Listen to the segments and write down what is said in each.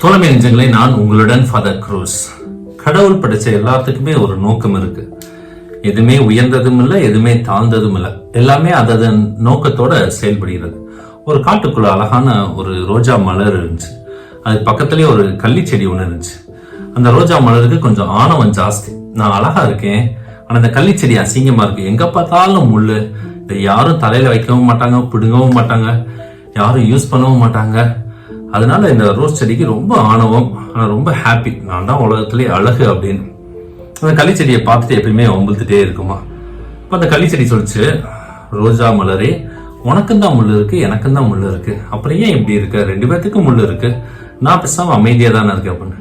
தோழமை நெஞ்சங்களே, நான் உங்களுடன் ஃபாதர் க்ரூஸ். கடவுள் படைச்ச எல்லாத்துக்குமே ஒரு நோக்கம் இருக்கு. எதுவுமே உயர்ந்ததும் இல்லை, எதுவுமே தாழ்ந்ததும் இல்லை. எல்லாமே அதன் நோக்கத்தோட செயல்படுகிறது. ஒரு காட்டுக்குள்ள அழகான ஒரு ரோஜா மலர் இருந்துச்சு. அது பக்கத்துலயே ஒரு கள்ளி செடி ஒன்று இருந்துச்சு. அந்த ரோஜா மலருக்கு கொஞ்சம் ஆணவம் ஜாஸ்தி. நான் அழகா இருக்கேன், ஆனா அந்த கள்ளி செடி அசிங்கமா இருக்கு, எங்க பார்த்தாலும் முள்ளு, இதை யாரும் தலையில வைக்கவும் மாட்டாங்க, பிடுங்கவும் மாட்டாங்க, யாரும் யூஸ் பண்ணவும் மாட்டாங்க. அதனால இந்த ரோஸ் செடிக்கு ரொம்ப ஆணவம், ஆனா ரொம்ப ஹாப்பி, நான் தான் உலகத்திலே அழகு அப்படின்னு. அந்த களி செடியை பார்த்துட்டு எப்பயுமே ஒம்புத்துட்டே இருக்குமா. இப்போ அந்த களி செடி சொல்லிச்சு, ரோஜா மலரே, உனக்கும் தான் முள்ளு இருக்கு, எனக்கும் தான் முள்ளு இருக்கு, அப்புறம் ஏன் இப்படி இருக்கு, ரெண்டு பேர்த்துக்கும் முள்ளு இருக்கு, நான் பேசாம அமைதியா தானே இருக்கேன் அப்படின்னு.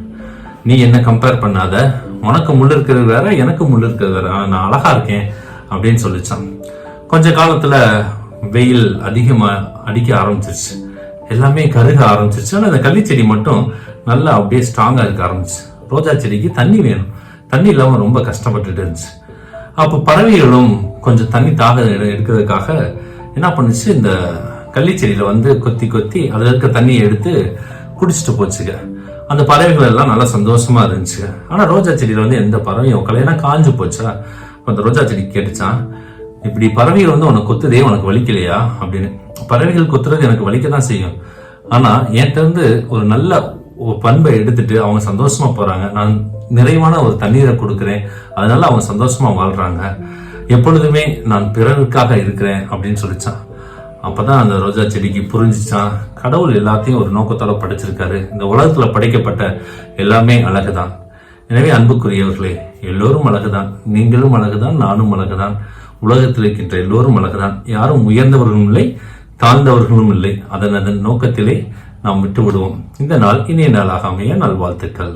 நீ என்ன கம்பேர் பண்ணாத, உனக்கு முள்ளு இருக்கிறது வேற, எனக்கு முள்ளு இருக்கிறது வேற, நான் அழகா இருக்கேன் அப்படின்னு சொல்லிச்சான். கொஞ்ச காலத்துல வெயில் அதிகமா அடிக்க ஆரம்பிச்சிருச்சு, எல்லாமே கருக ஆரம்பிச்சிருச்சு. ஆனால் அந்த கள்ளி செடி மட்டும் நல்லா அப்படியே ஸ்ட்ராங்கா இருக்க ஆரம்பிச்சு. ரோஜா செடிக்கு தண்ணி வேணும், தண்ணி இல்லாம ரொம்ப கஷ்டப்பட்டுட்டு இருந்துச்சு. அப்போ பறவைகளும் கொஞ்சம் தண்ணி எடுக்கிறதுக்காக என்ன பண்ணுச்சு, இந்த கள்ளி செடியில கொத்தி கொத்தி அதுல இருக்க தண்ணியை எடுத்து குடிச்சிட்டு போச்சுங்க. அந்த பறவைகள் எல்லாம் நல்லா சந்தோஷமா இருந்துச்சு. ஆனா ரோஜா செடியில எந்த பறவையும் உட்கலைன்னா காஞ்சு போச்சா. அந்த ரோஜா செடி கேட்டுச்சான், இப்படி பறவைகள் உனக்கு கொத்துதே, உனக்கு வலிக்கலையா அப்படின்னு. பறவைகள் கொத்துறது எனக்கு வலிக்க தான் செய்யும், ஆனா என்கிட்ட இருந்து ஒரு நல்ல பண்பை எடுத்துட்டு அவங்க சந்தோஷமா போறாங்க, நான் நிறைவான ஒரு தண்ணீரை கொடுக்குறேன், அதனால அவங்க சந்தோஷமா வாழ்றாங்க, எப்பொழுதுமே நான் பிறருக்காக இருக்கிறேன் அப்படின்னு சொல்லிச்சான். அப்பதான் அந்த ரோஜா செடிக்கு புரிஞ்சிச்சான், கடவுள் எல்லாத்தையும் ஒரு நோக்கத்தோட படைச்சிருக்காரு, இந்த உலகத்துல படைக்கப்பட்ட எல்லாமே அழகுதான். எனவே அன்புக்குரியவர்களே, எல்லோரும் அழகுதான், நீங்களும் அழகுதான், நானும் அழகுதான், உலகத்தில் இருக்கின்ற எல்லோரும் அழகுதான். யாரும் உயர்ந்தவர்களும் இல்லை, தாழ்ந்தவர்களும் இல்லை. அதன் நோக்கத்திலே நாம் விட்டு விடுவோம். இந்த நாள் இனிய நாளாக அமைய நல்வாழ்த்துக்கள்.